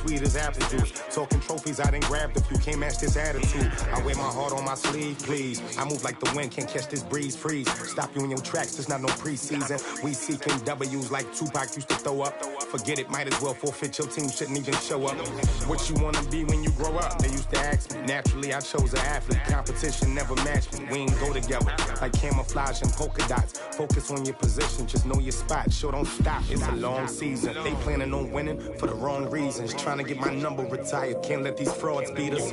sweet as apple juice. Talking trophies, I done grabbed a few, can't match this attitude. I wear my heart on my sleeve, please. I move like the wind, can't catch this breeze, freeze. Stop you in your tracks, there's not no preseason. We seeking W's like Tupac used to throw up. Forget it, might as well forfeit, your team shouldn't even show up. What you wanna be when you grow up? They used to ask me. Naturally, I chose an athlete. Competition never matched me. We ain't go together like camouflage and polka dots. Focus on your position, just know your spot. Sure, don't stop, it's a long season. They planning on winning for the wrong reasons. Trying to get my number retired, can't let these frauds beat us.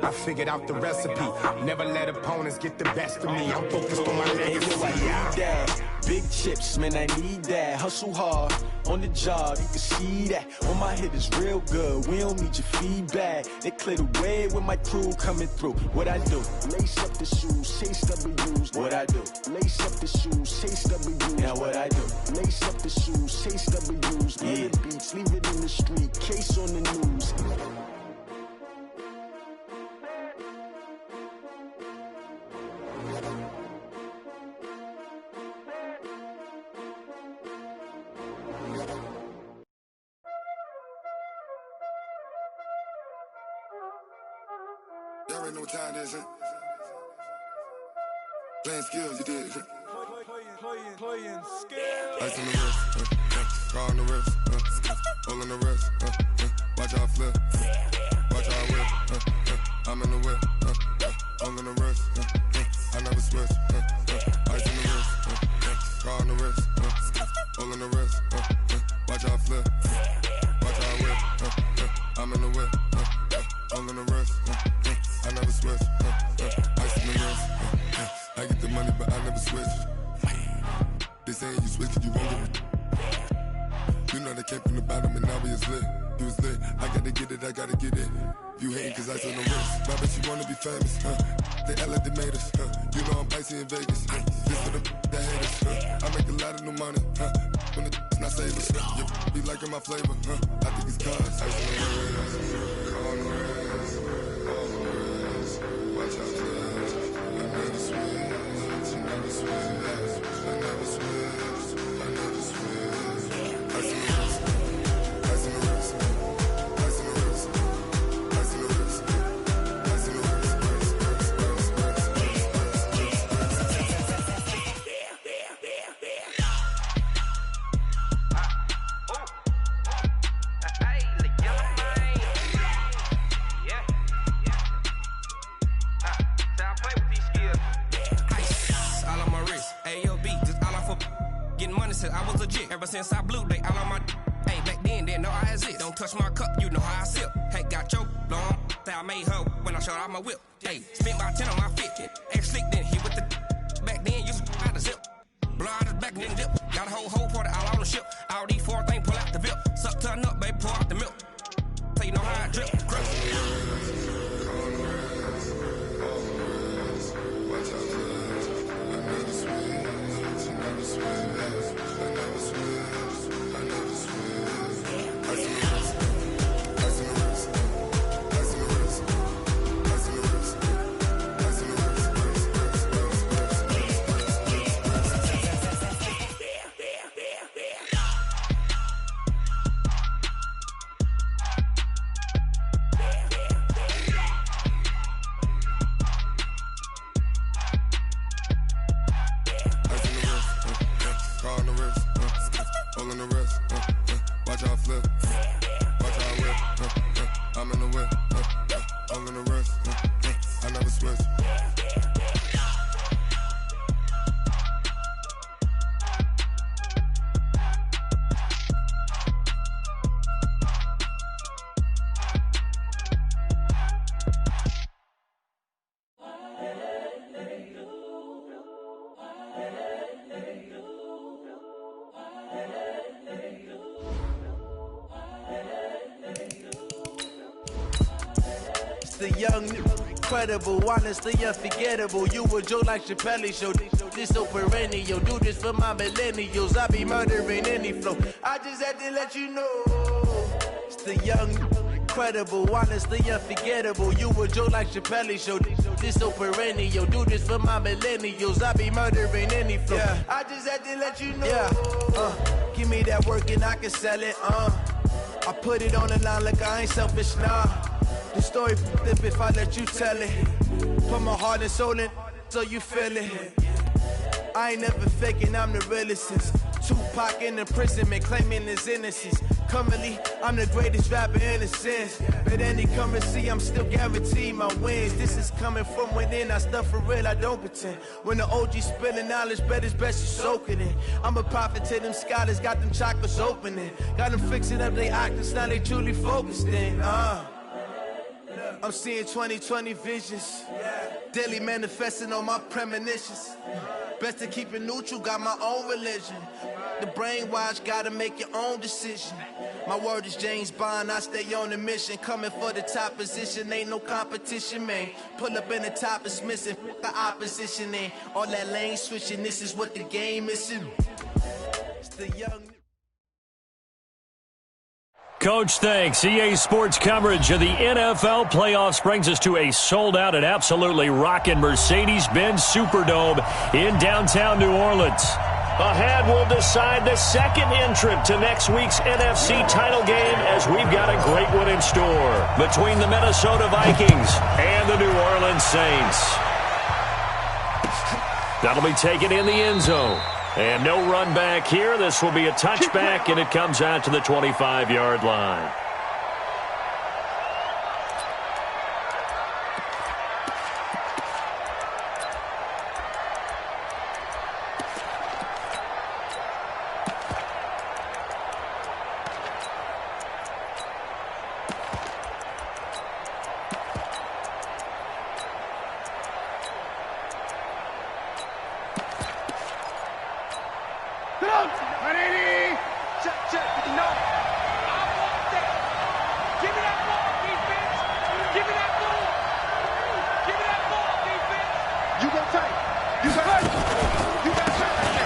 I figured out the recipe. Never let opponents get the best of me. I'm focused on my legacy. I need that. Big chips, man, I need that. Hustle hard on the job, you can see that. On my hit is real good, we don't need your feedback. They clear the way with my crew coming through. What I do? Lace up the shoes, chase W's. What I do? Lace up the shoes, chase W's. Now what I do? Lace up the shoes, chase W's. Yeah, the beats, leave it in the street, case on the news. Y'all already know what time it is, huh? Playing skills, you did. Playing skills. Ice on the wrist, car on the wrist, hole in the wrist, watch how I flip, watch how I whip, I'm in the whip, hole in the wrist, I never switch, ice on the wrist, car on the wrist, hole in the wrist, watch how I flip, watch how I whip, I'm in the whip, hole in the wrist, I never switch, ice on the wrist, I get the money but I never switch. They saying you switch it, you won't get it. You know they came from the bottom and now we is lit. You was lit, I gotta get it, I gotta get it. You hating cause ice on the wrist. I bet you wanna be famous, They act like they made us, You know I'm icy in Vegas, Just for the that hate us, I make a lot of new money, When it's not savers, You be liking my flavor, I think it's cause ice on the wrist, on the wrist, on the wrist. Watch out for this, I never switch, I never switch. I never switch, I never switch. Ice in the wrist, ice in the wrist, ice in the wrist, ice in the wrist, ice in the wrist, I was legit. Ever since I blew, they all on my hey, back then, didn't know I exist. Don't touch my cup, you know how I sip. Hey, got your long, say I made her when I showed out my whip. Hey, spent my 10 on my fit. Ex slick, then hit with the back then, used to out the zip. Blow out his back, then dip. Got a whole party all on the ship. All these four things, pull out the VIP. Suck, turn up, baby, pour out the milk. So you know how I drip. Grip. The young, incredible, honestly unforgettable. You a joke like Chappelle show. This so perennial. Do this for my millennials. I be murdering any flow. I just had to let you know. It's the young, incredible, honestly unforgettable. You a joke like Chappelle show. This so perennial. Do this for my millennials. I be murdering any flow. Yeah. I just had to let you know. Yeah. Give me that work and I can sell it. I put it on the line like I ain't selfish, nah. The story flip if I let you tell it. Put my heart and soul in so you feel it. I ain't never faking, I'm the realest since Tupac in imprisonment, claiming his innocence. Currently, I'm the greatest rapper in a sense. But any currency, I'm still guaranteed my wins. This is coming from within, I stuff for real, I don't pretend. When the OG spilling knowledge, bet it's best you soak it in. I'm a prophet to them scholars, got them chakras opening. Got them fixing up their octaves, now they truly focused in. I'm seeing 2020 visions. Daily manifesting on my premonitions. Best to keep it neutral, got my own religion. The brainwash, gotta make your own decision. My word is James Bond, I stay on the mission. Coming for the top position, ain't no competition, man. Pull up in the top is missing, the opposition in. All that lane switching, this is what the game is. It's the young... Coach, thanks. EA Sports coverage of the NFL playoffs brings us to a sold-out and absolutely rocking Mercedes-Benz Superdome in downtown New Orleans. Ahead, we'll decide the second entrant to next week's NFC title game as we've got a great one in store between the Minnesota Vikings and the New Orleans Saints. That'll be taken in the end zone. And no run back here. This will be a touchback, and it comes out to the 25-yard line.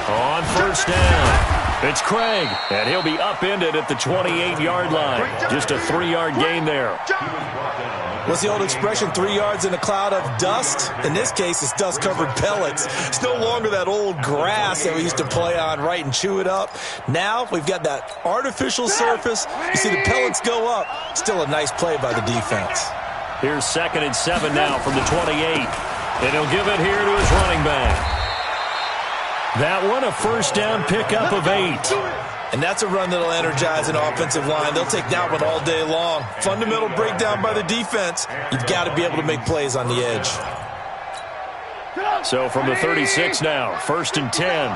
On first down, it's Craig, and he'll be upended at the 28-yard line. Just a 3-yard gain there. What's the old expression, 3 yards in a cloud of dust? In this case, it's dust-covered pellets. It's no longer that old grass that we used to play on, right, and chew it up. Now we've got that artificial surface. You see the pellets go up. Still a nice play by the defense. Here's 2nd and 7 now from the 28. And he'll give it here to his running back. That one, a first down pickup of 8. And that's a run that'll energize an offensive line. They'll take that one all day long. Fundamental breakdown by the defense. You've got to be able to make plays on the edge. So from the 36 now, 1st and 10.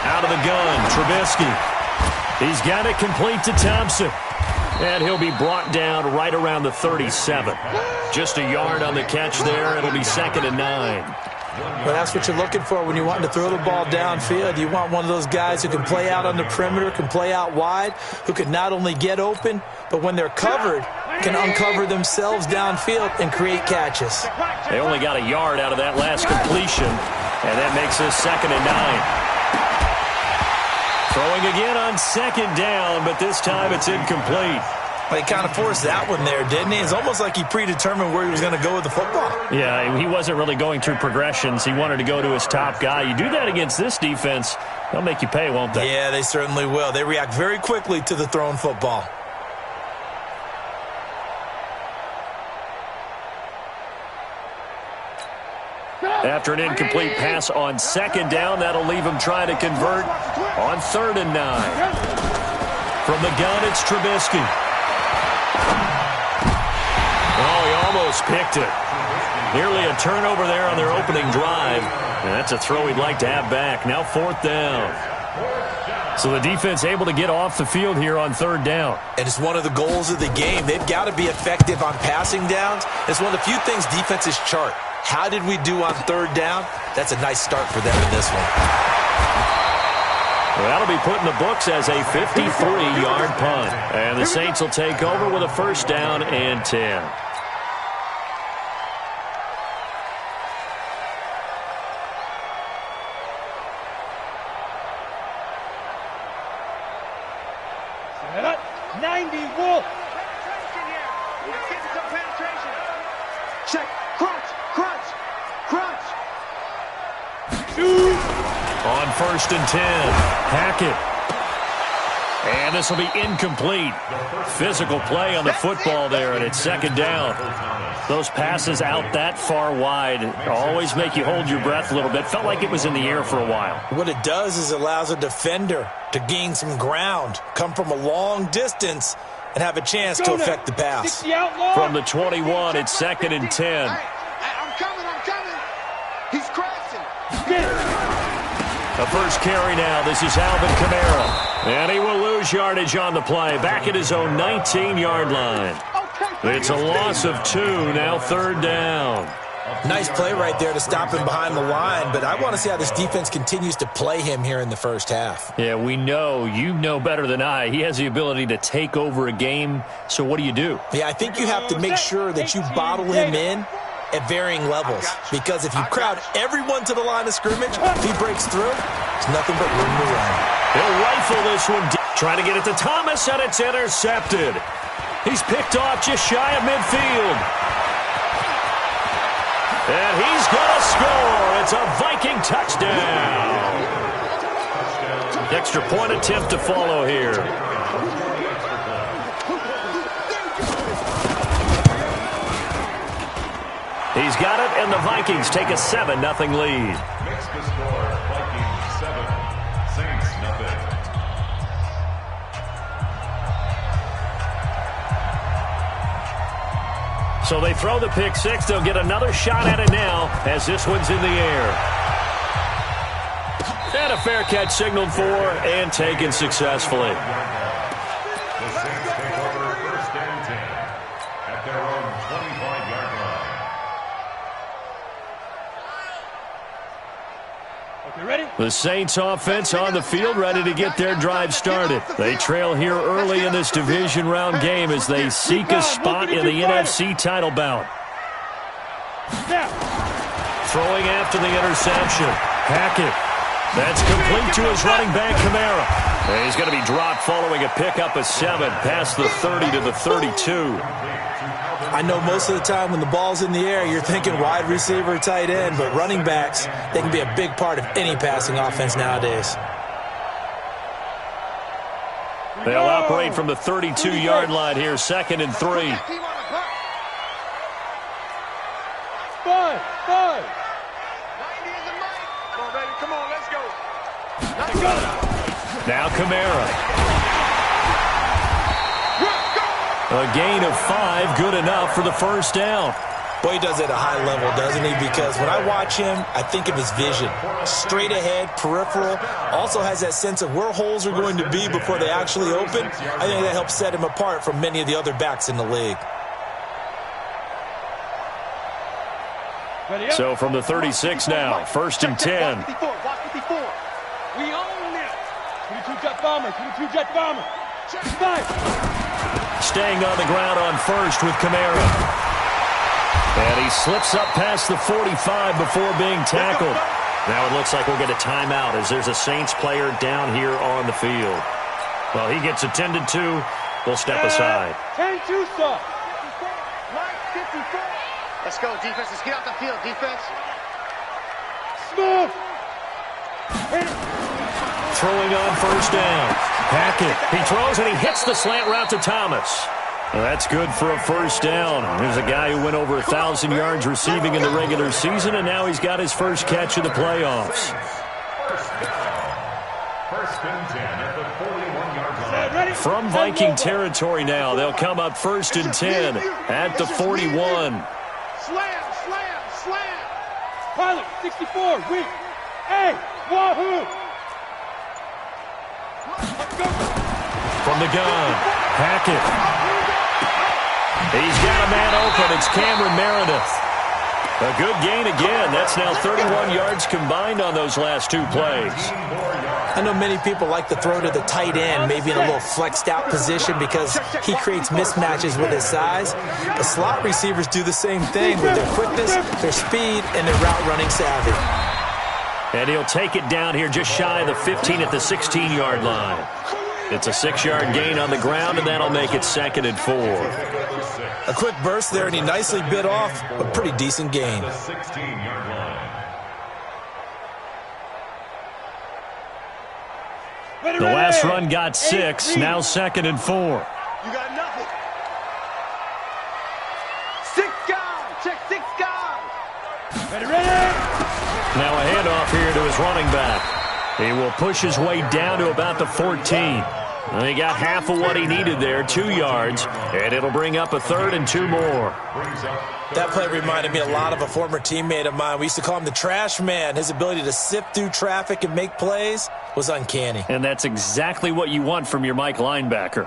Out of the gun, Trubisky. He's got it complete to Thompson. And he'll be brought down right around the 37. Just a yard on the catch there. It'll be 2nd and 9. Well, that's what you're looking for when you want to throw the ball downfield. You want one of those guys who can play out on the perimeter, can play out wide, who can not only get open, but when they're covered, can uncover themselves downfield and create catches. They only got a yard out of that last completion, and that makes this 2nd and 9. Throwing again on 2nd down, but this time it's incomplete. Well, he kind of forced that one there, didn't he? It's almost like he predetermined where he was going to go with the football. Yeah, he wasn't really going through progressions. He wanted to go to his top guy. You do that against this defense, they'll make you pay, won't they? Yeah, they certainly will. They react very quickly to the thrown football. After an incomplete pass on 2nd down, that'll leave him trying to convert on 3rd and 9. From the gun, it's Trubisky. Oh, he almost picked it. Nearly a turnover there on their opening drive. And that's a throw he'd like to have back. Now 4th down. So the defense able to get off the field here on 3rd down. And it's one of the goals of the game. They've got to be effective on passing downs. It's one of the few things defenses chart. How did we do on 3rd down? That's a nice start for them in this one. Well, that'll be put in the books as a 53-yard punt. And the Saints will take over with a 1st down and 10. Set up. 90 Wolf. Check. Crunch. On 1st and 10. Hackett. And this will be incomplete. Physical play on the football there, and it's second down. Those passes out that far wide always make you hold your breath a little bit. Felt like it was in the air for a while. What it does is it allows a defender to gain some ground, come from a long distance, and have a chance to affect the pass. From the 21, it's second and 10. I'm coming. He's crashing. The first carry now. This is Alvin Kamara. And he will lose yardage on the play. Back at his own 19-yard line. It's a loss of 2, now third down. Nice play right there to stop him behind the line, but I want to see how this defense continues to play him here in the first half. Yeah, we know. You know better than I. He has the ability to take over a game, so what do you do? Yeah, I think you have to make sure that you bottle him in at varying levels, because if you crowd everyone to the line of scrimmage, if he breaks through, there's nothing but room to run. He'll rifle this one, trying to get it to Thomas, and it's intercepted. He's picked off just shy of midfield. And he's going to score. It's a Viking touchdown. Extra point attempt to follow here. He's got it, and the Vikings take a 7-0 lead. Makes the score Vikings 7, Saints nothing. So they throw the pick six. They'll get another shot at it now as this one's in the air. And a fair catch signaled for and taken successfully. The Saints take over first and 10 at their own 25-yard line. Okay, ready? The Saints offense on the field, ready to get their drive started. They trail here early in this division round game as they seek a spot in the NFC title bout. Throwing after the interception. Hackett. That's complete to his running back, Kamara. And he's going to be dropped following a pickup of 7 past the 30 to the 32. I know most of the time when the ball's in the air, you're thinking wide receiver, tight end, but running backs, they can be a big part of any passing offense nowadays. They'll operate from the 32-yard line here, 2nd and 3. 5. Come on, let's go. Now Kamara. A gain of 5, good enough for the first down. Boy, he does it at a high level, doesn't he? Because when I watch him, I think of his vision. Straight ahead, peripheral. Also has that sense of where holes are going to be before they actually open. I think that helps set him apart from many of the other backs in the league. So from the 36 now, 1st and 10. Watch 54. We own this. 22-jet bomber. 22-jet bomber. Check 5. Staying on the ground on first with Kamara. And he slips up past the 45 before being tackled. Now it looks like we'll get a timeout as there's a Saints player down here on the field. Well, he gets attended to. We'll step aside. 10-2 stop. 54. Let's go, defense. Let's get out the field, defense. Smooth. Throwing on first down. Hackett. He throws and he hits the slant route to Thomas. Well, that's good for a first down. There's a guy who went over 1,000 yards receiving in the regular season, and now he's got his first catch of the playoffs. First and 10 at the 41-yard line. From Viking territory now, they'll come up 1st and 10 at the 41. Slam. Pilot, 64, weak. Hey, wahoo. From the gun, Hackett. He's got a man open. It's Cameron Meredith. A good gain again. That's now 31 yards combined on those last 2 plays. I know many people like to throw to the tight end, maybe in a little flexed out position because he creates mismatches with his size. The slot receivers do the same thing with their quickness, their speed, and their route running savvy. And he'll take it down here just shy of the 15 at the 16-yard line. It's a 6-yard gain on the ground, and that'll make it 2nd and 4. A quick burst there, and he nicely bit off a pretty decent gain. The 16-yard line. The last run got 6, now 2nd and 4. You got nothing. 6 guys. Check 6 guys. Ready. Now a handoff here to his running back. He will push his way down to about the 14. And he got half of what he needed there, 2 yards, and it'll bring up a 3rd and 2 more. That play reminded me a lot of a former teammate of mine. We used to call him the trash man. His ability to sift through traffic and make plays was uncanny. And that's exactly what you want from your Mike linebacker.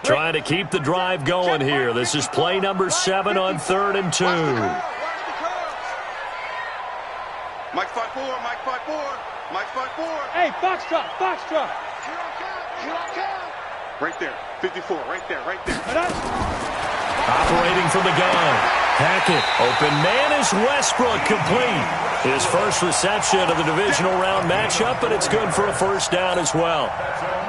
Trying to keep the drive going here. This is play number 7 on 3rd and 2. Mike 5-4, Mike 5-4, Mike 5-4. Hey, foxtrot. Right there, 54, right there. Operating from the gun. Hackett, open man is Westbrook, complete. His first reception of the divisional round matchup, and it's good for a 1st down as well.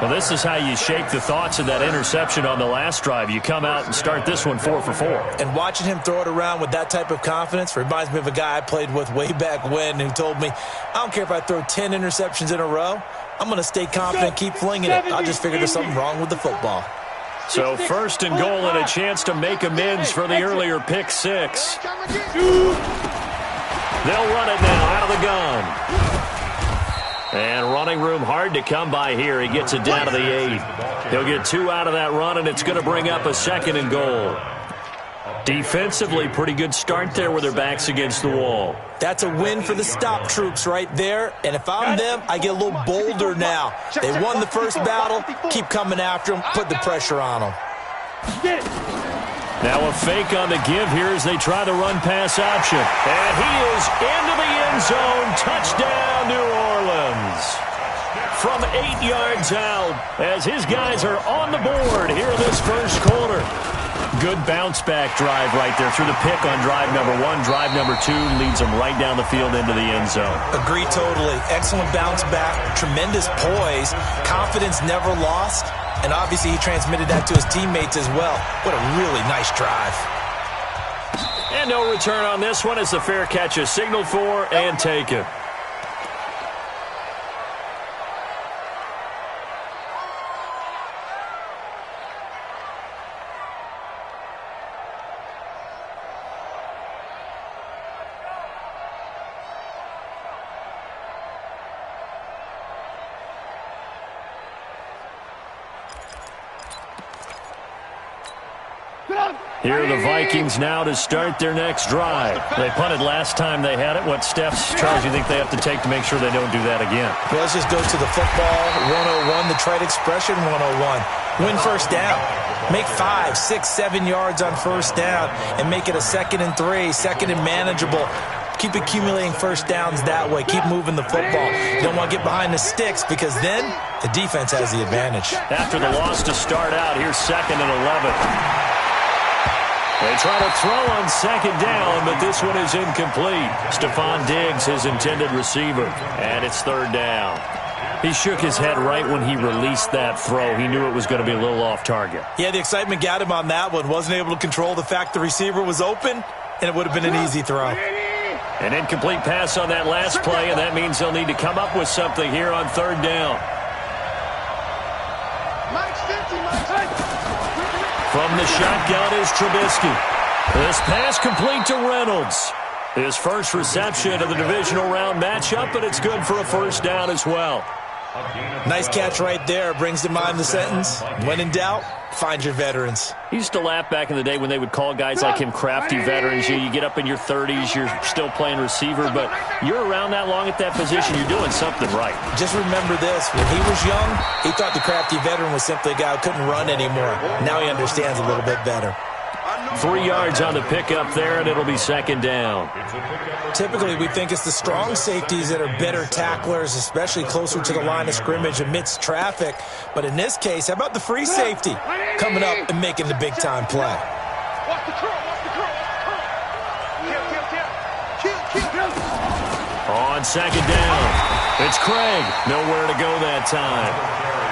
Well, this is how you shake the thoughts of that interception on the last drive. You come out and start this one 4 for 4. And watching him throw it around with that type of confidence reminds me of a guy I played with way back when who told me, I don't care if I throw 10 interceptions in a row. I'm going to stay confident, keep flinging it. I just figured there's something wrong with the football. So 1st and goal and a chance to make amends for the earlier pick 6. They'll run it now out of the gun. And running room hard to come by here. He gets it down to the 8. He'll get 2 out of that run, and it's going to bring up a 2nd and goal. Defensively, pretty good start there with their backs against the wall. That's a win for the stop troops right there. And if I'm them, I get a little bolder now. They won the first battle. Keep coming after them. Put the pressure on them. Now a fake on the give here as they try the run-pass option. And he is into the end zone. Touchdown, New Orleans. From 8 yards out as his guys are on the board here in this first quarter. Good bounce-back drive right there through the pick on drive number 1. Drive number 2 leads them right down the field into the end zone. Agree totally. Excellent bounce-back, tremendous poise, confidence never lost, and obviously he transmitted that to his teammates as well. What a really nice drive. And no return on this one as the fair catch is signaled for and taken. Here are the Vikings now to start their next drive. They punted last time they had it. What steps, Charles, you think they have to take to make sure they don't do that again? Well, let's just go to the football 101, the trite expression 101. Win 1st down. Make 5, 6, 7 yards on 1st down and make it a 2nd and 3, 2nd and manageable. Keep accumulating 1st downs that way. Keep moving the football. You don't want to get behind the sticks because then the defense has the advantage. After the loss to start out, here's 2nd and 11. They try to throw on 2nd down, but this one is incomplete. Stephon Diggs, his intended receiver, and it's 3rd down. He shook his head right when he released that throw. He knew it was going to be a little off target. Yeah, the excitement got him on that one. Wasn't able to control the fact the receiver was open, and it would have been an easy throw. An incomplete pass on that last play, and that means they'll need to come up with something here on 3rd down. From the shotgun is Trubisky. This pass complete to Reynolds. His first reception of the divisional round matchup, but it's good for a 1st down as well. Nice catch right there. Brings to mind the sentence, when in doubt, find your veterans. He used to laugh back in the day when they would call guys like him crafty veterans. You get up in your 30s, you're still playing receiver, but you're around that long at that position, you're doing something right. Just remember this, when he was young, he thought the crafty veteran was simply a guy who couldn't run anymore. Now he understands a little bit better. 3 yards on the pickup there, and it'll be 2nd down. Typically, we think it's the strong safeties that are better tacklers, especially closer to the line of scrimmage amidst traffic. But in this case, how about the free safety coming up and making the big-time play? On 2nd down, it's Craig. Nowhere to go that time.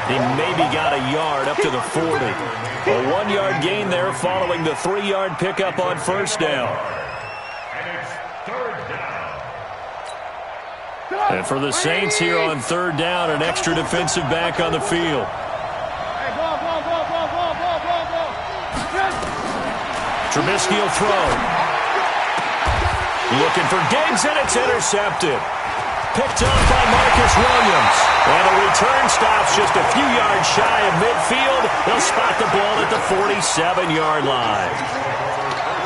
He maybe got a yard up to the 40. A 1-yard gain there following the 3-yard pickup on 1st down. And for the Saints here on third down, an extra defensive back on the field. Trubisky will throw. Looking for Diggs, and it's intercepted. Picked up by Marcus Williams. And the return stops just a few yards shy of midfield. They'll spot the ball at the 47-yard line.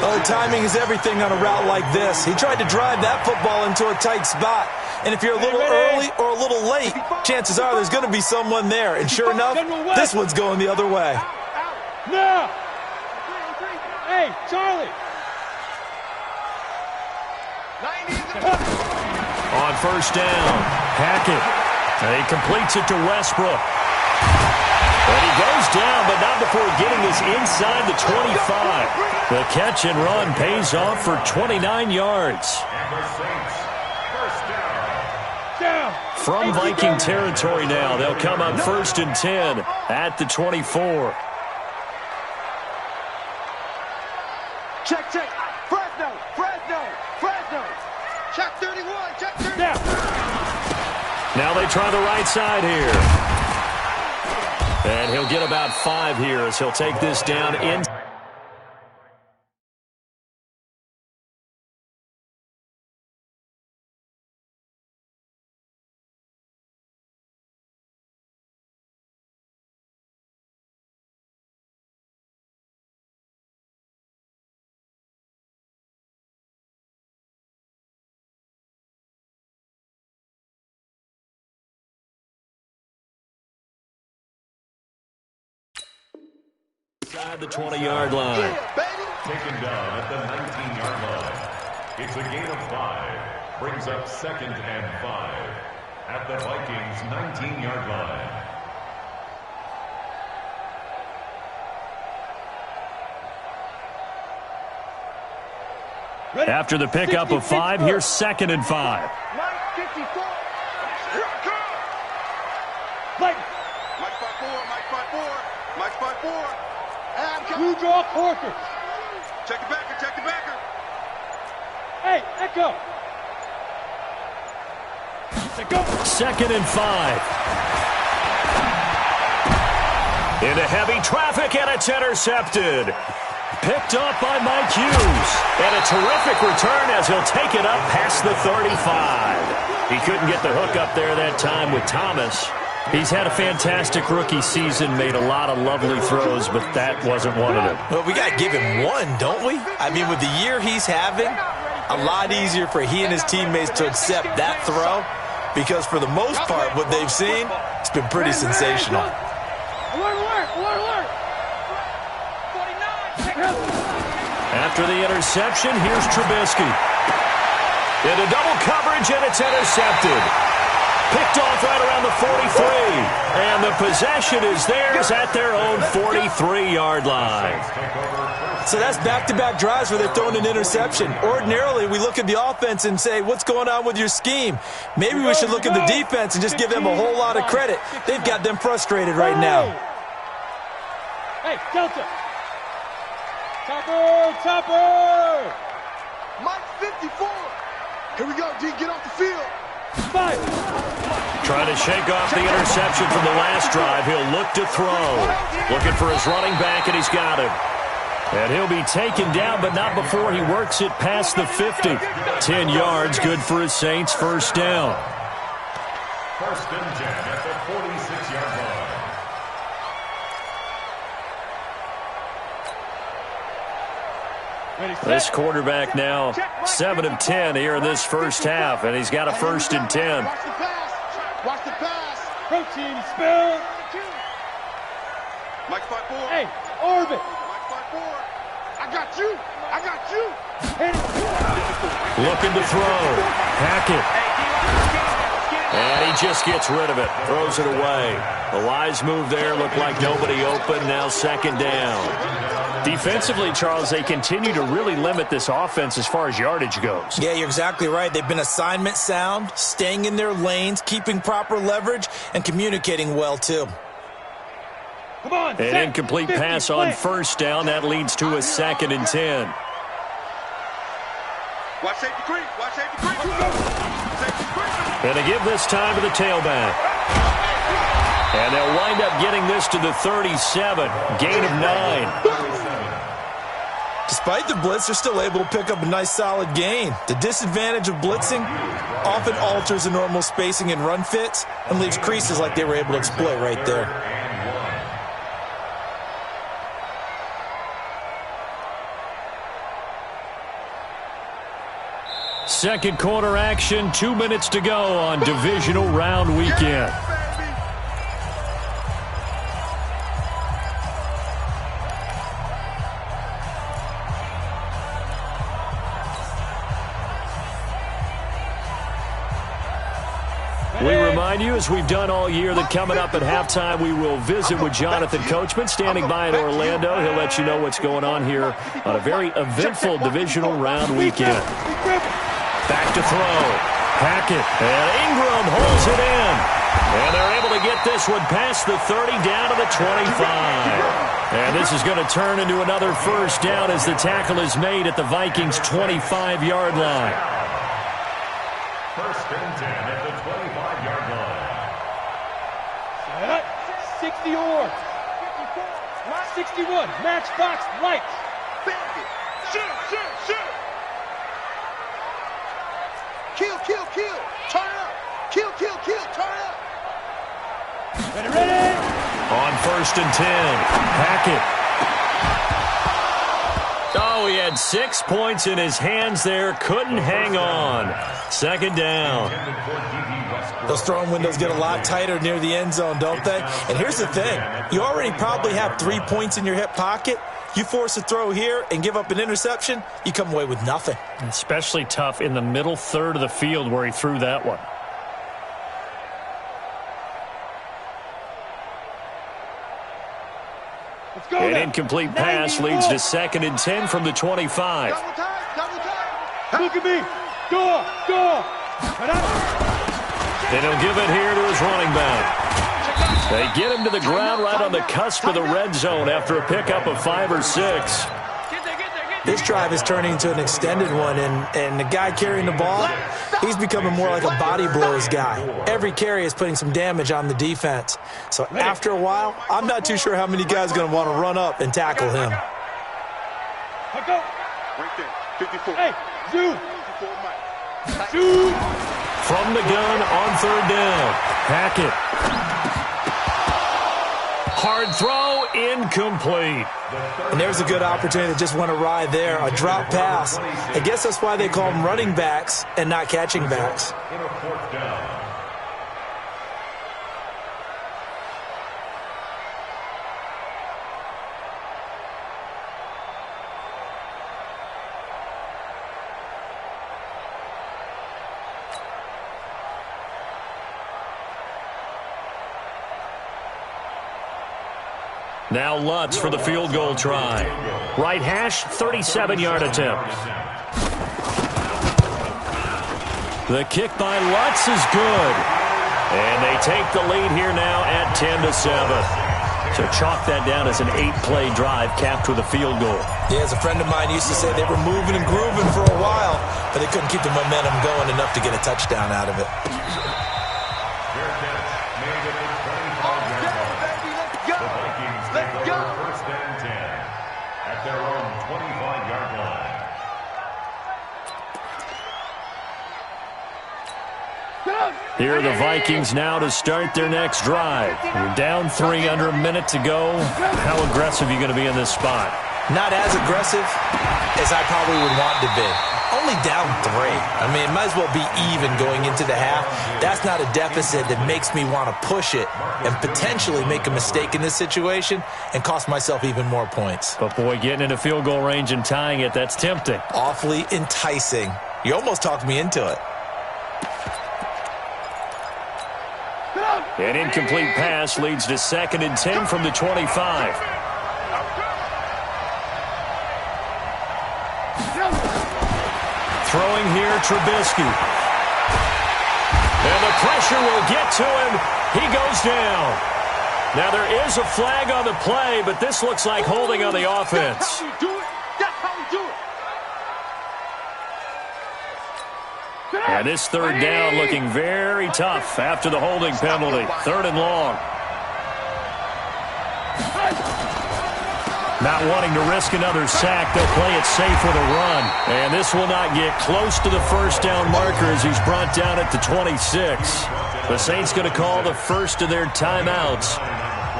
Well, timing is everything on a route like this. He tried to drive that football into a tight spot. And if you're a little early or a little late, chances are there's going to be someone there. And sure enough, this one's going the other way. No! Hey, Charlie! On first down, Hackett. And he completes it to Westbrook. And he goes down, but not before getting this inside the 25. The catch and run pays off for 29 yards. From Viking territory now, they'll come on 1st and 10 at the 24. Check. Fresno. Check 31. Check 31. Now they try the right side here. And he'll get about 5 here as he'll take this down in. Inside the 20-yard line. Taken down at the 19-yard line. It's a gain of 5. Brings up 2nd and 5 at the Vikings' 19-yard line. After the pickup of 5, here's 2nd and 5. Mike 5-4. You draw quarters. Check the backer. Hey, Echo. 2nd and 5. Into heavy traffic, and it's intercepted. Picked up by Mike Hughes. And a terrific return as he'll take it up past the 35. He couldn't get the hook up there that time with Thomas. He's had a fantastic rookie season, made a lot of lovely throws, but that wasn't one of them. Well, we got to give him one, don't we? I mean, with the year he's having, a lot easier for he and his teammates to accept that throw because for the most part, what they've seen, it's been pretty sensational. Alert! After the interception, here's Trubisky. Into double coverage, and it's intercepted. Picked off right around the 43. And the possession is theirs at their own 43-yard line. So that's back-to-back drives where they're throwing an interception. Ordinarily, we look at the offense and say, what's going on with your scheme? Maybe we should look at the defense and just give them a whole lot of credit. They've got them frustrated right now. Hey, Delta. Topper. Mike 54. Here we go, D. Get off the field. 5. Trying to shake off the interception from the last drive. He'll look to throw. Looking for his running back, and he's got him. And he'll be taken down, but not before he works it past the 50. 10 yards, good for his Saints. First down. 1st and 10 at the 46-yard line. This quarterback now 7 of 10 here in this first half, and he's got a 1st and 10. Watch the pass. Protein spill. Mike 5-4. Hey, orbit. Mike 5-4. I got you. Looking to throw. Hackett. And he just gets rid of it. Throws it away. A wise move there. Looked like nobody open. Now 2nd down. Defensively, Charles, they continue to really limit this offense as far as yardage goes. Yeah, you're exactly right. They've been assignment sound, staying in their lanes, keeping proper leverage, and communicating well, too. Come on, an incomplete pass on first down. That leads to a 2nd and 10. Watch safety creep. Watch safety creep. Safety creep. And they give this time to the tailback. And they'll wind up getting this to the 37. Gain of 9. Despite the blitz, they're still able to pick up a nice solid gain. The disadvantage of blitzing often alters the normal spacing and run fits and leaves creases like they were able to exploit right there. Second quarter action, 2 minutes to go on Divisional Round Weekend. We remind you, as we've done all year, that coming up at halftime, we will visit with Jonathan Coachman, standing by in Orlando. He'll let you know what's going on here on a very eventful Divisional Round Weekend. Back to throw. Hackett, and Ingram holds it in. And they're able to get this one past the 30, down to the 25. And this is going to turn into another first down as the tackle is made at the Vikings' 25-yard line. First and 10 at the 25-yard line. 60 or 61. Matchbox lights. Shoot. Kill. Turn up. Kill. Turn up. Ready. On first and 10, Hackett. Oh, he had 6 points in his hands there. Couldn't hang on. Second down. Those throwing windows get a lot tighter near the end zone, don't they? And here's the thing. You already probably have 3 points in your hip pocket. You force a throw here and give up an interception, you come away with nothing. Especially tough in the middle third of the field where he threw that one. An incomplete pass leads to second and 10 from the 25. Look at me. Go. And he'll give it here to his running back. They get him to the ground right on the cusp of the red zone after a pickup of 5 or 6. This drive is turning into an extended one, and the guy carrying the ball, he's becoming more like a body blows guy. Every carry is putting some damage on the defense. So after a while, I'm not too sure how many guys are going to want to run up and tackle him. Hey, Shoot. From the gun on third down, Hackett. Hard throw, incomplete. And there's a good opportunity to just want to ride there, a drop pass. I guess that's why they call them running backs and not catching backs. In a fourth down. Now Lutz for the field goal try. Right hash, 37-yard attempt. The kick by Lutz is good. And they take the lead here now at 10-7. So chalk that down as an 8-play drive capped with a field goal. Yeah, as a friend of mine used to say, they were moving and grooving for a while, but they couldn't keep the momentum going enough to get a touchdown out of it. Here are the Vikings now to start their next drive. You're down 3, under a minute to go. How aggressive are you going to be in this spot? Not as aggressive as I probably would want to be. Only down 3. I mean, it might as well be even going into the half. That's not a deficit that makes me want to push it and potentially make a mistake in this situation and cost myself even more points. But, boy, getting into field goal range and tying it, that's tempting. Awfully enticing. You almost talked me into it. An incomplete pass leads to second and 10 from the 25. Throwing here, Trubisky. And the pressure will get to him. He goes down. Now there is a flag on the play, but this looks like holding on the offense. And this third down looking very tough after the holding penalty. 3rd and long. Not wanting to risk another sack, they'll play it safe with a run. And this will not get close to the first down marker as he's brought down at the 26. The Saints going to call the first of their timeouts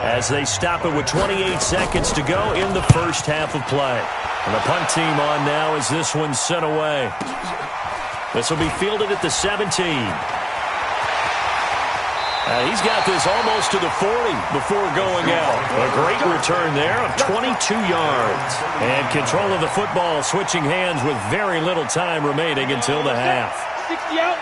as they stop it with 28 seconds to go in the first half of play. And the punt team on now as this one's sent away. This will be fielded at the 17. He's got this almost to the 40 before going out. A great return there of 22 yards. And control of the football switching hands with very little time remaining until the half.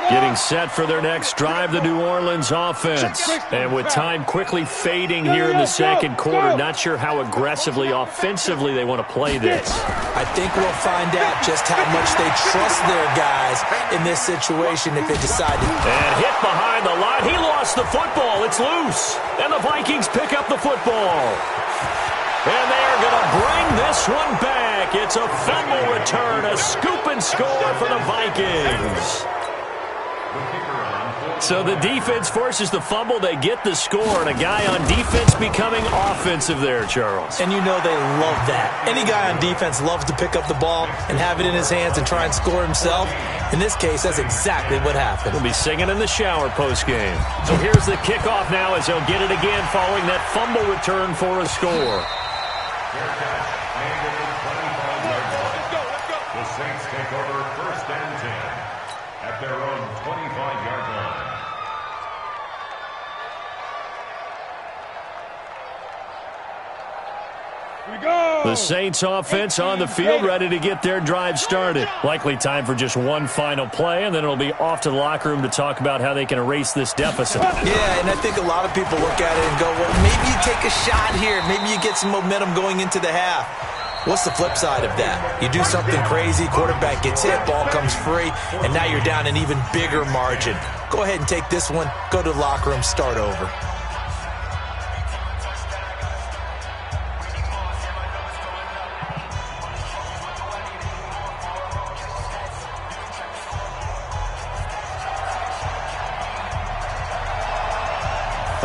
Getting set for their next drive, the New Orleans offense. And with time quickly fading here in the second quarter, not sure how aggressively, offensively they want to play this. I think we'll find out just how much they trust their guys in this situation if they decide to. And hit behind the line. He lost the football. It's loose. And the Vikings pick up the football. And they are going to bring this one back. It's a fumble return, a scoop and score for the Vikings. So the defense forces the fumble. They get the score, and a guy on defense becoming offensive there, Charles. And you know they love that. Any guy on defense loves to pick up the ball and have it in his hands and try and score himself. In this case, that's exactly what happened. We'll be singing in the shower postgame. So here's the kickoff now as they'll get it again following that fumble return for a score. The Saints take over 1st and 10 at their own 25-yard line. The Saints offense on the field, ready to get their drive started. Likely time for just one final play, and then it'll be off to the locker room to talk about how they can erase this deficit. Yeah, and I think a lot of people look at it and go, well, maybe you take a shot here. Maybe you get some momentum going into the half. What's the flip side of that? You do something crazy, quarterback gets hit, ball comes free, and now you're down an even bigger margin. Go ahead and take this one, go to the locker room, start over.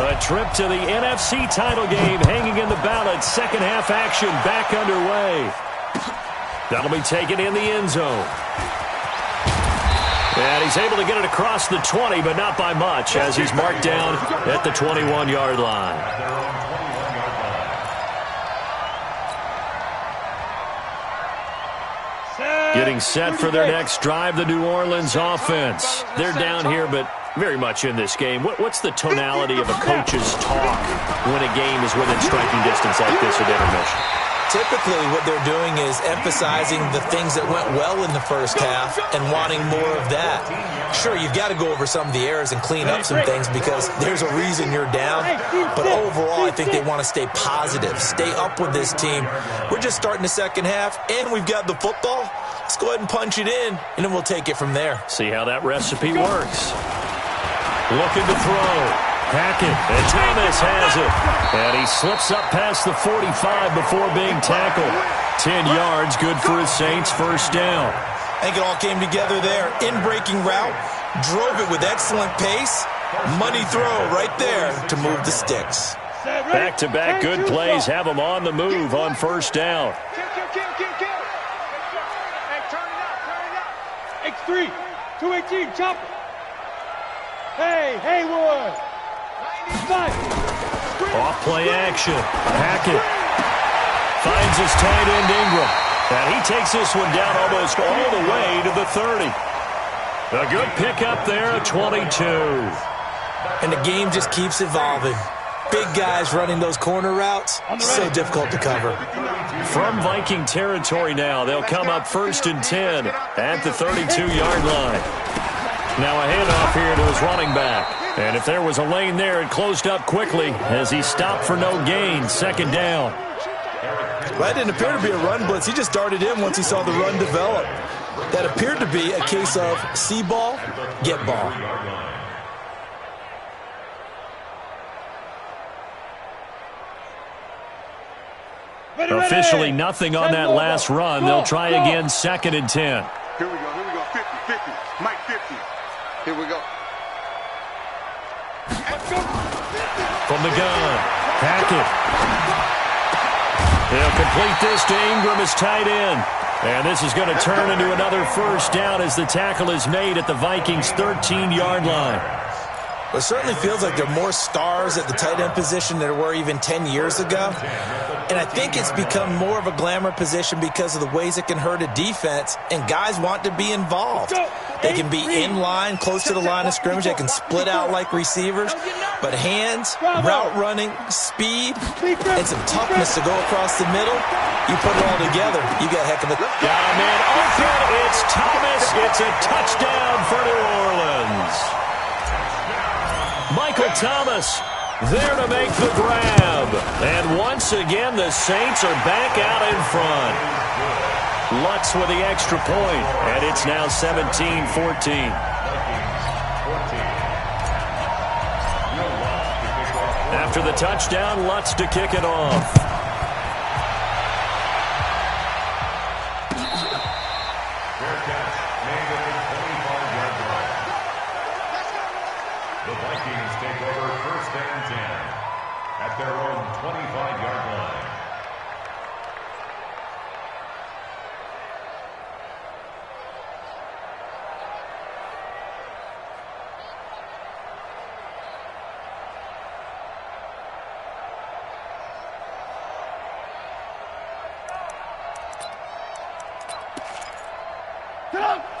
A trip to the NFC title game hanging in the balance. Second half action back underway. That'll be taken in the end zone. And he's able to get it across the 20, but not by much as he's marked down at the 21-yard line. Getting set for their next drive, the New Orleans offense. They're down here, but very much in this game. What's the tonality of a coach's talk when a game is within striking distance like this at intermission? Typically, what they're doing is emphasizing the things that went well in the first half and wanting more of that. Sure, you've got to go over some of the errors and clean up some things because there's a reason you're down. But overall, I think they want to stay positive, stay up with this team. We're just starting the second half, and we've got the football. Let's go ahead and punch it in, and then we'll take it from there. See how that recipe works. Looking to throw. Hackett, and Thomas has it. And he slips up past the 45 before being tackled. 10 yards, good for his Saints, first down. I think it all came together there. In-breaking route, drove it with excellent pace. Money throw right there to move the sticks. Back-to-back good plays have them on the move on first down. X3, 218, chop it. Hey, Haywood. Off play action. Hackett finds his tight end Ingram. And he takes this one down almost all the way to the 30. A good pickup there, 22. And the game just keeps evolving. Big guys running those corner routes, so difficult to cover. From Viking territory now, they'll come up 1st and 10 at the 32-yard line. Now a handoff here to his running back. And if there was a lane there, it closed up quickly as he stopped for no gain. Second down. Well, that didn't appear to be a run blitz. He just darted in once he saw the run develop. That appeared to be a case of see ball, get ball. Officially nothing on that last run. They'll try again, 2nd and 10. Here we go, 50-50. Mike 50. Here we go. From the gun, Hackett. They'll complete this to Ingram as tight end. And this is going to turn into another first down as the tackle is made at the Vikings' 13-yard line. It certainly feels like there are more stars at the tight end position than there were even 10 years ago. And I think it's become more of a glamour position because of the ways it can hurt a defense, and guys want to be involved. They can be in line, close to the line of scrimmage. They can split out like receivers. But hands, route running, speed, and some toughness to go across the middle, you put it all together, you got a heck of a... Got a man open. It's Thomas. It's a touchdown for New Orleans. Michael Thomas there to make the grab. And once again, the Saints are back out in front. Lutz with the extra point, and it's now 17-14. After the touchdown, Lutz to kick it off. Fair catch made at the 25-yard line. The Vikings take over first and 10 at their own 25-yard line.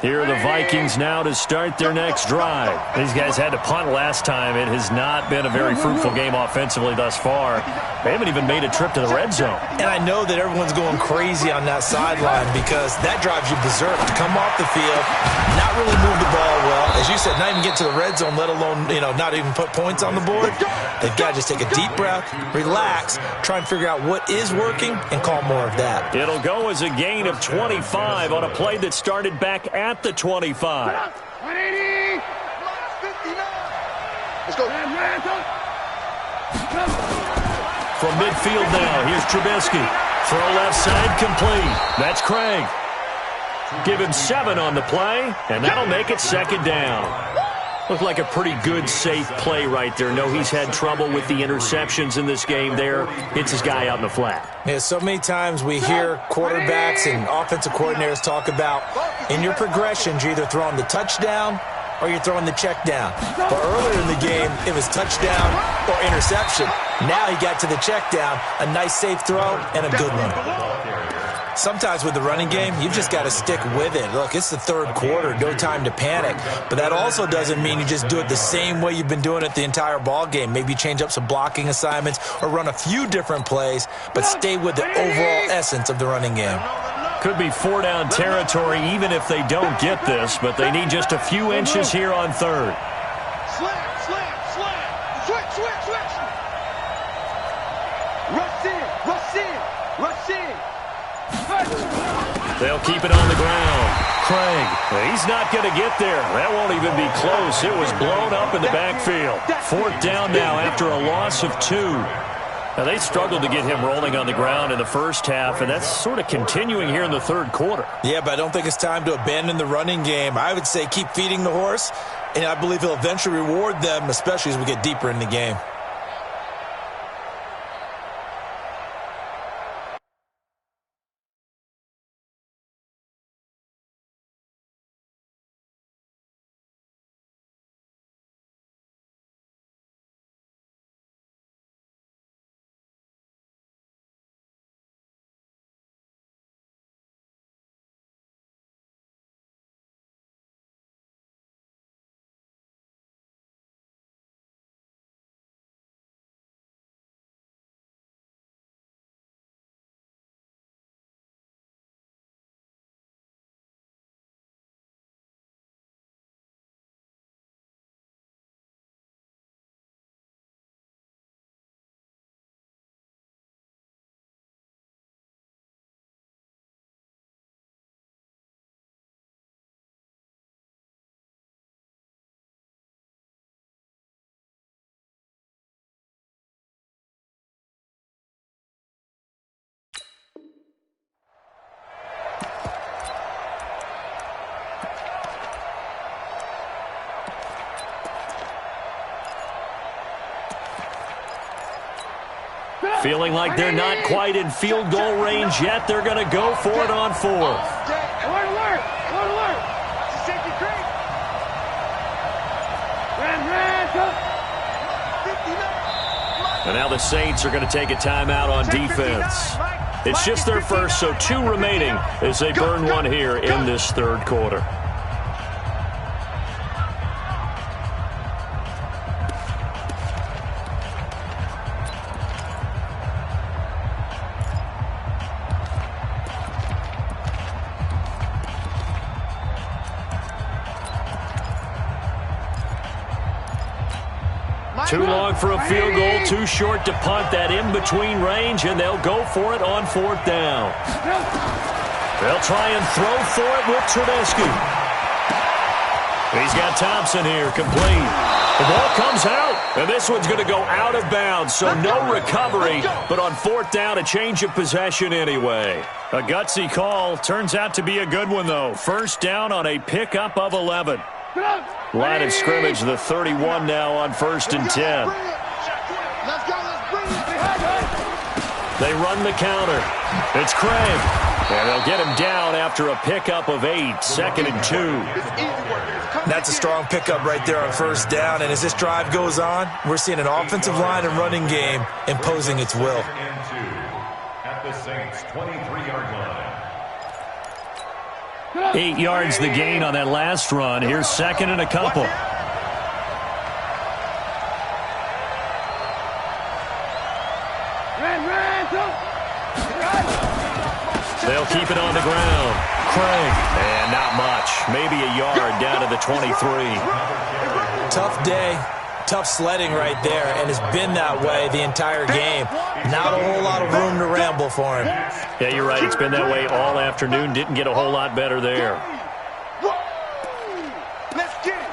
Here are the Vikings now to start their next drive. These guys had to punt last time. It has not been a very fruitful game offensively thus far. They haven't even made a trip to the red zone. And I know that everyone's going crazy on that sideline because that drives you berserk to come off the field, not really move the ball well. As you said, not even get to the red zone, let alone, not even put points on the board. They've got to just take a deep breath, relax, try and figure out what is working, and call more of that. It'll go as a gain of 25 on a play that started back at the 25. 180. 59. Let's go. From midfield now, here's Trubisky. Throw left side complete. That's Craig. Give him 7 on the play, and that'll make it second down. Looked like a pretty good, safe play right there. No, he's had trouble with the interceptions in this game there. Hits his guy out in the flat. Yeah, so many times we hear quarterbacks and offensive coordinators talk about in your progressions, you're either throwing the touchdown or you're throwing the check down. But earlier in the game, it was touchdown or interception. Now he got to the check down, a nice safe throw, and a good one. Sometimes with the running game, you've just got to stick with it. Look, it's the third quarter, no time to panic. But that also doesn't mean you just do it the same way you've been doing it the entire ball game. Maybe change up some blocking assignments or run a few different plays, but stay with the overall essence of the running game. Could be 4-down territory even if they don't get this, but they need just a few inches here on third. Slam, slam, slam. Switch, switch, switch. Rush in, rush in, rush in. They'll keep it on the ground. Craig, he's not going to get there. That won't even be close. It was blown up in the backfield. 4th down now after a loss of 2. Now, they struggled to get him rolling on the ground in the first half, and that's sort of continuing here in the third quarter. Yeah, but I don't think it's time to abandon the running game. I would say keep feeding the horse, and I believe he'll eventually reward them, especially as we get deeper in the game. Feeling like they're not quite in field goal range yet. They're going to go for it on 4th. Alert, alert! Alert, alert! It's a safety creek! And now the Saints are going to take a timeout on defense. It's just their first, so 2 remaining as they burn one here in this 3rd quarter. Too long for a field goal, too short to punt that in-between range, and they'll go for it on 4th down. They'll try and throw for it with Trubisky. He's got Thompson here, complete. The ball comes out, and this one's going to go out of bounds, so no recovery, but on 4th down, a change of possession anyway. A gutsy call. Turns out to be a good one, though. 1st down on a pickup of 11. Line of scrimmage, the 31 now on 1st and 10. They run the counter. It's Craig. And they'll get him down after a pickup of 8, 2nd and 2. That's a strong pickup right there on 1st down. And as this drive goes on, we're seeing an offensive line and running game imposing its will. At the Saints' 23-yard line. 8 yards the gain on that last run. Here's 2nd and a couple. They'll keep it on the ground. Craig. And not much. Maybe a yard down to the 23. Tough day. Tough sledding right there, and it's been that way the entire game. Not a whole lot of room to ramble for him. Yeah, you're right. It's been that way all afternoon. Didn't get a whole lot better there. Let's get it.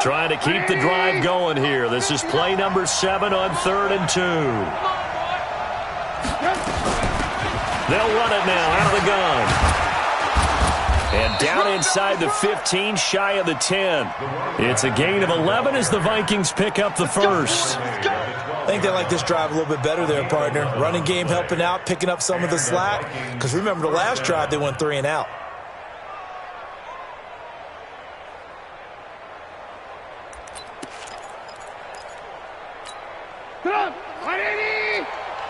Trying to keep the drive going here. This is play number 7 on 3rd and 2. They'll run it now out of the gun. And down inside the 15, shy of the 10. It's a gain of 11 as the Vikings pick up the 1st. I think they like this drive a little bit better there, partner. Running game helping out, picking up some of the slack. Because remember the last drive, they went 3 and out.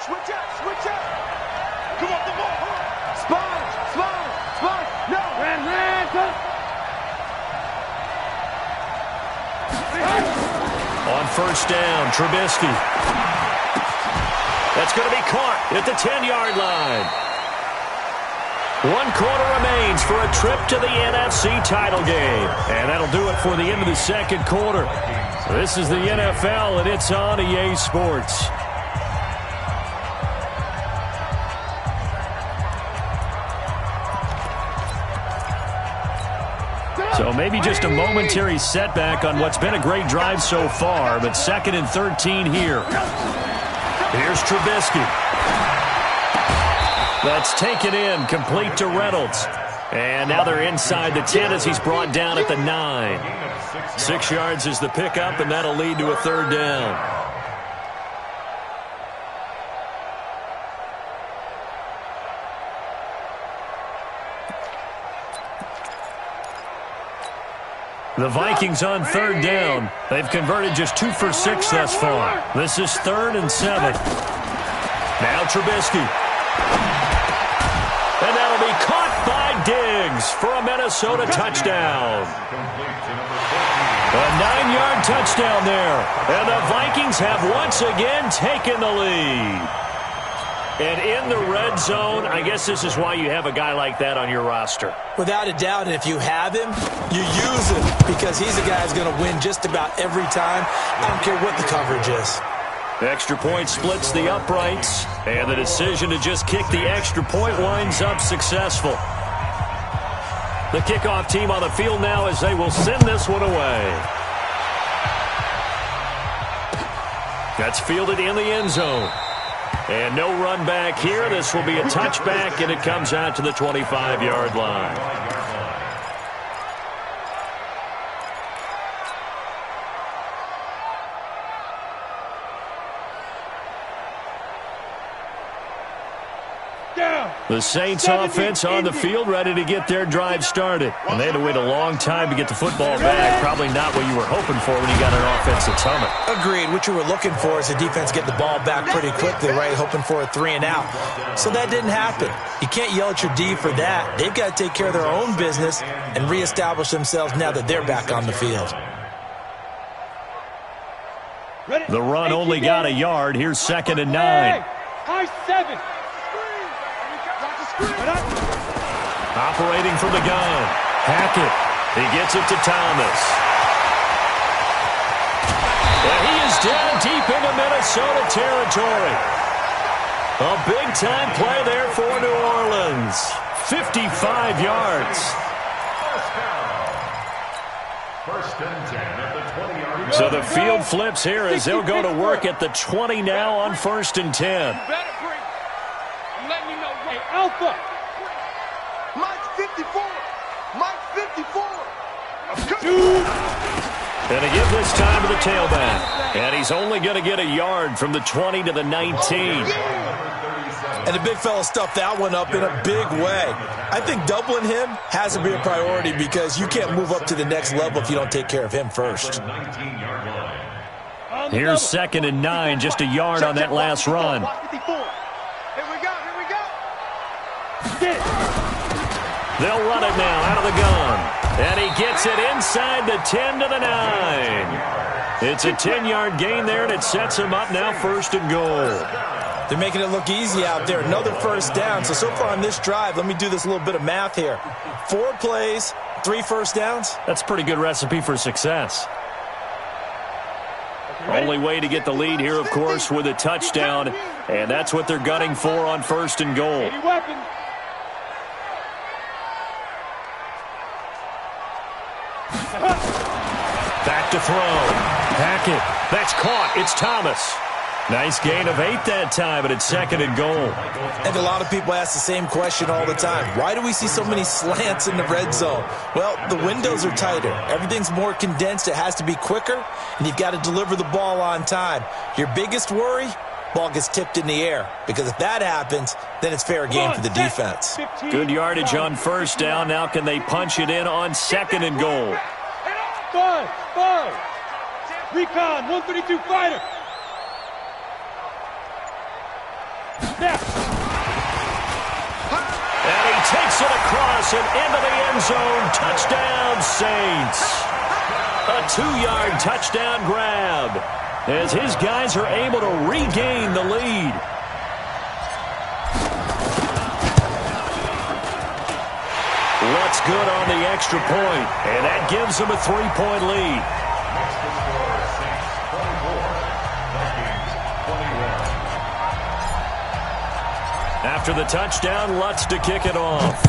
Switch up, switch up. Come on, come on. Spine. No. On 1st down, Trubisky. That's going to be caught at the 10-yard line. 1 quarter remains for a trip to the NFC title game. And that'll do it for the end of the 2nd quarter. This is the NFL, and it's on EA Sports. So maybe just a momentary setback on what's been a great drive so far, but 2nd and 13 here. Here's Trubisky. That's taken in, complete to Reynolds. And now they're inside the 10 as he's brought down at the 9. 6 yards is the pickup, and that'll lead to a 3rd down. The Vikings on 3rd down. They've converted just 2 for 6 thus far. This is 3rd and 7. Now Trubisky. And that'll be caught by Diggs for a Minnesota touchdown. A 9-yard touchdown there. And the Vikings have once again taken the lead. And in the red zone, I guess this is why you have a guy like that on your roster. Without a doubt, and if you have him, you use him because he's the guy who's going to win just about every time. I don't care what the coverage is. The extra point splits the uprights, and the decision to just kick the extra point winds up successful. The kickoff team on the field now as they will send this one away. That's fielded in the end zone. And no run back here. This will be a touchback, and it comes out to the 25-yard line. The Saints offense on the field, ready to get their drive started. And they had to wait a long time to get the football back. Probably not what you were hoping for when you got an offense that's humming. Agreed. What you were looking for is the defense get the ball back pretty quickly, right? Hoping for a 3 and out. So that didn't happen. You can't yell at your D for that. They've got to take care of their own business and reestablish themselves now that they're back on the field. The run only got a yard. Here's 2nd and 9. High 7. Operating from the gun. Hackett. He gets it to Thomas. And he is down deep into Minnesota territory. A big-time play there for New Orleans. 55 yards. First and 10 at the 20-yard line. So the field flips here as they'll go to work at the 20 now on 1st and 10. I'm letting you know. Hey, Alpha. Mike 54. Mike 54. And to give this time to the tailback. And he's only going to get a yard from the 20 to the 19. And the big fella stuffed that one up in a big way. I think doubling him has to be a priority because you can't move up to the next level if you don't take care of him first. Here's 2nd and 9, just a yard on that last run. Here we go. They'll run it now out of the gun. And he gets it inside the 10 to the 9. It's a 10-yard gain there, and it sets him up now 1st and goal. They're making it look easy out there. Another first down. So far on this drive, let me do this little bit of math here. 4 plays, 3 first downs. That's a pretty good recipe for success. Only way to get the lead here, of course, with a touchdown. And that's what they're gunning for on 1st and goal. Back to throw. Hackett. That's caught. It's Thomas. Nice gain of 8 that time, but it's 2nd and goal. And a lot of people ask the same question all the time. Why do we see so many slants in the red zone? Well, the windows are tighter. Everything's more condensed. It has to be quicker, and you've got to deliver the ball on time. Your biggest worry? Ball gets tipped in the air. Because if that happens, then it's fair game for the defense. Good yardage on 1st down. Now can they punch it in on 2nd and goal? 5. Recon, 132 fighter. And he takes it across and into the end zone. Touchdown, Saints. A 2-yard touchdown grab as his guys are able to regain the lead. What's good on the extra point, and that gives them a 3-point lead. After the touchdown, Lutz to kick it off.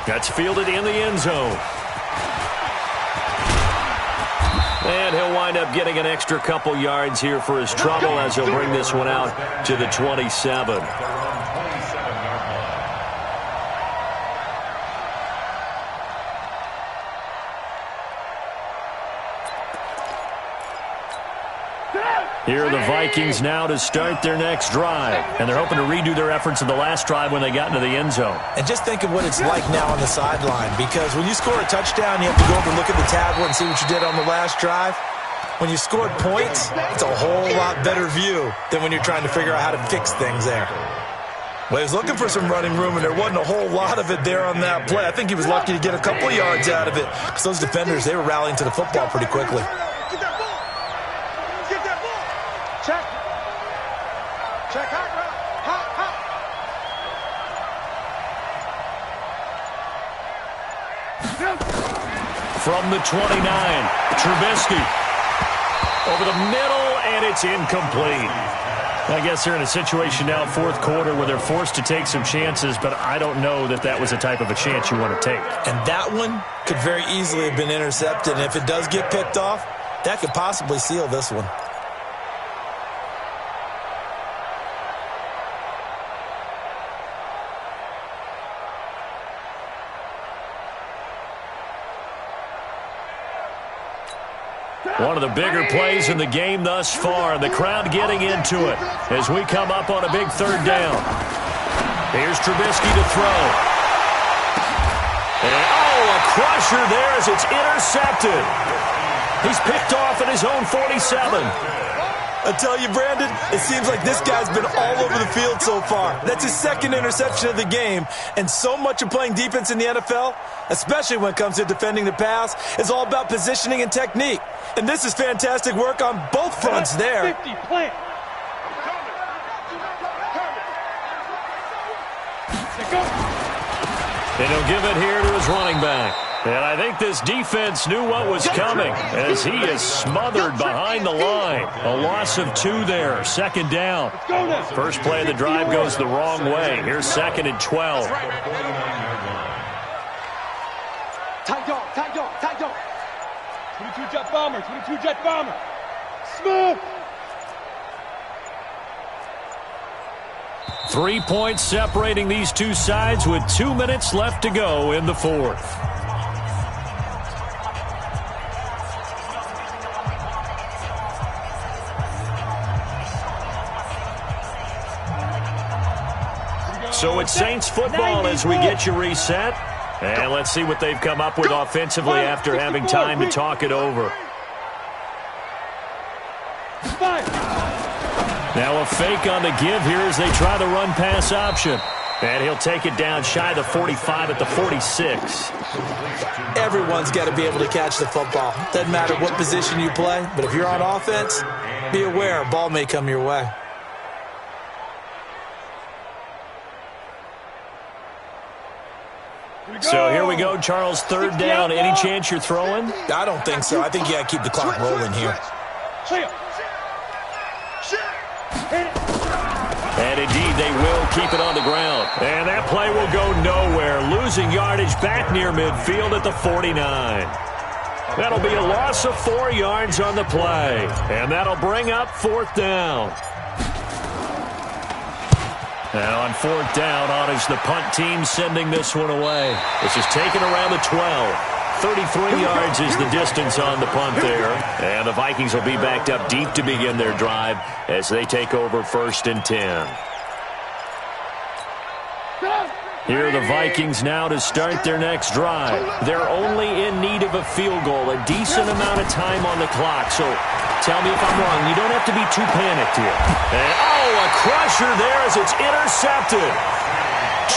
That's fielded in the end zone. And he'll wind up getting an extra couple yards here for his trouble as he'll bring this one out to the 27. Here are the Vikings now to start their next drive. And they're hoping to redo their efforts in the last drive when they got into the end zone. And just think of what it's like now on the sideline. Because when you score a touchdown, you have to go over and look at the tablet and see what you did on the last drive. When you scored points, it's a whole lot better view than when you're trying to figure out how to fix things there. Well, he was looking for some running room, and there wasn't a whole lot of it there on that play. I think he was lucky to get a couple of yards out of it because those defenders, they were rallying to the football pretty quickly. From the 29, Trubisky over the middle, and it's incomplete. I guess they're in a situation now, 4th quarter, where they're forced to take some chances, but I don't know that that was the type of a chance you want to take. And that one could very easily have been intercepted, and if it does get picked off, that could possibly seal this one. One of the bigger plays in the game thus far. The crowd getting into it as we come up on a big third down. Here's Trubisky to throw. And, a crusher there as it's intercepted. He's picked off at his own 47. I tell you, Brandon, it seems like this guy's been all over the field so far. That's his second interception of the game. And so much of playing defense in the NFL, especially when it comes to defending the pass, is all about positioning and technique. And this is fantastic work on both fronts there. 50, plant. And he'll give it here to his running back. And I think this defense knew what was coming as he is smothered behind the line. A loss of 2 there, second down. First play of the drive goes the wrong way. Here's 2nd and 12. Tight dog, tight dog, tight dog. 22 jet bomber, 22 jet bomber. Smooth. 3 points separating these two sides with 2 minutes left to go in the fourth. So it's Saints football as we get you reset. And let's see what they've come up with offensively after having time to talk it over. Now a fake on the give here as they try the run-pass option. And he'll take it down shy of the 45 at the 46. Everyone's got to be able to catch the football. Doesn't matter what position you play, but if you're on offense, be aware a ball may come your way. So here we go, Charles, third down. Any chance you're throwing? I don't think so. I think you got to keep the clock rolling here. And indeed, they will keep it on the ground. And that play will go nowhere. Losing yardage back near midfield at the 49. That'll be a loss of 4 yards on the play. And that'll bring up 4th down. Now on 4th down, on is the punt team sending this one away. This is taken around the 12. 33 yards is the distance on the punt there. And the Vikings will be backed up deep to begin their drive as they take over 1st and 10. Here are the Vikings now to start their next drive. They're only in need of a field goal, a decent amount of time on the clock. So tell me if I'm wrong. You don't have to be too panicked here. And, a crusher there as it's intercepted.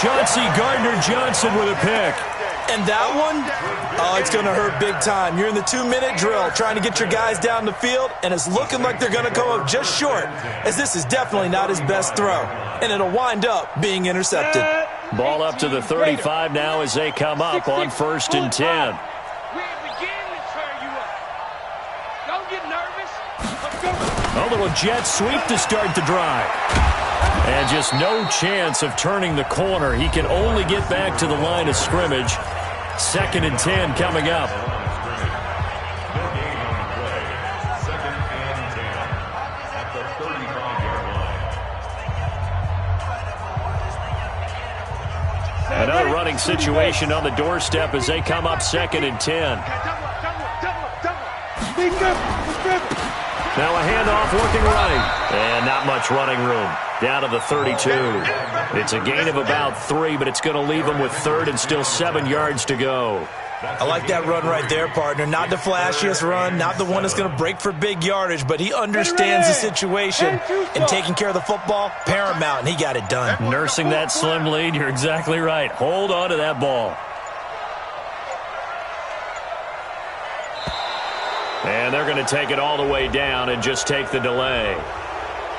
Chauncey Gardner-Johnson with a pick. And that one, it's going to hurt big time. You're in the 2-minute drill trying to get your guys down the field, and it's looking like they're going to come up just short, as this is definitely not his best throw. And it'll wind up being intercepted. Ball up to the 35 now as they come up on 1st and 10. A little jet sweep to start the drive. And just no chance of turning the corner. He can only get back to the line of scrimmage. 2nd and 10 coming up. Another running situation on the doorstep as they come up 2nd and 10. Now a handoff looking right. And not much running room. Down to the 32. It's a gain of about 3, but it's going to leave them with 3rd and still 7 yards to go. I like that run right there, partner. Not the flashiest run, not the one that's going to break for big yardage, but he understands the situation, and taking care of the football, paramount, and he got it done. Nursing that slim lead, you're exactly right. Hold on to that ball. And they're going to take it all the way down and just take the delay.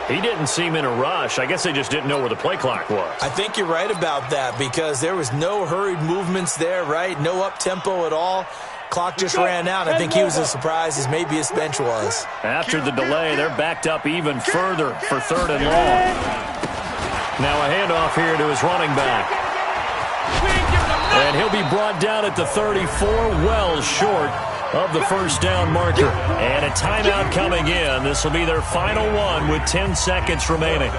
He didn't seem in a rush. I guess they just didn't know where the play clock was. I think you're right about that because there was no hurried movements there, right? No up-tempo at all. Clock just ran out. I think he was as surprised as maybe his bench was. After the delay, they're backed up even further for 3rd and long. Now a handoff here to his running back. And he'll be brought down at the 34, well short of the 1st down marker. And a timeout coming in. This will be their final one with 10 seconds remaining.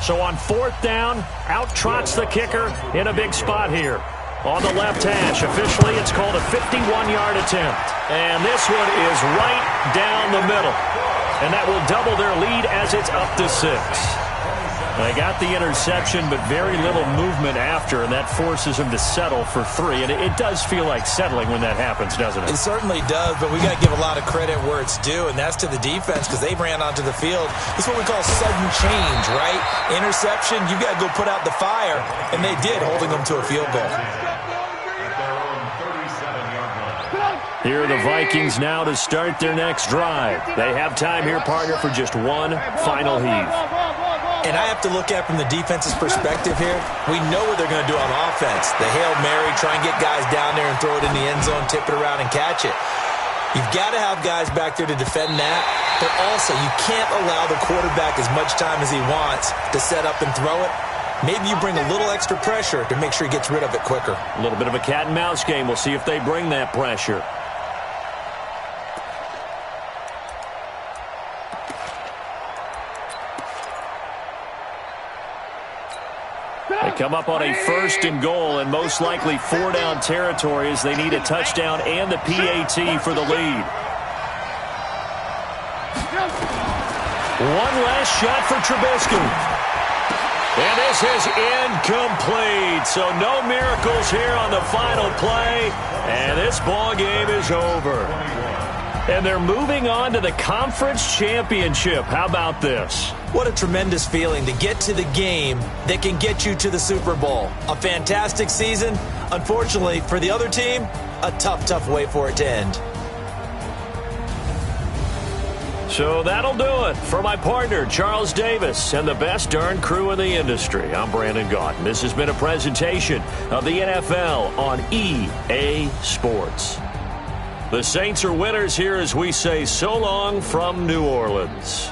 So on 4th down, out trots the kicker in a big spot here. On the left hash, officially it's called a 51-yard attempt. And this one is right down the middle. And that will double their lead as it's up to 6. They got the interception, but very little movement after, and that forces them to settle for 3. And it does feel like settling when that happens, doesn't it? It certainly does, but we got to give a lot of credit where it's due, and that's to the defense because they ran onto the field. This is what we call sudden change, right? Interception, you got to go put out the fire, and they did, holding them to a field goal. Here are the Vikings now to start their next drive. They have time here, partner, for just one final heave. And I have to look at it from the defense's perspective here. We know what they're going to do on offense. The Hail Mary, try and get guys down there and throw it in the end zone, tip it around and catch it. You've got to have guys back there to defend that, but also you can't allow the quarterback as much time as he wants to set up and throw it. Maybe you bring a little extra pressure to make sure he gets rid of it quicker. A little bit of a cat and mouse game. We'll see if they bring that pressure. They come up on a 1st and goal and most likely 4-down territory as they need a touchdown and the PAT for the lead. One last shot for Trubisky. And this is incomplete. So no miracles here on the final play. And this ball game is over. And they're moving on to the conference championship. How about this? What a tremendous feeling to get to the game that can get you to the Super Bowl. A fantastic season. Unfortunately, for the other team, a tough, tough way for it to end. So that'll do it for my partner, Charles Davis, and the best darn crew in the industry. I'm Brandon Gaudin. This has been a presentation of the NFL on EA Sports. The Saints are winners here as we say so long from New Orleans.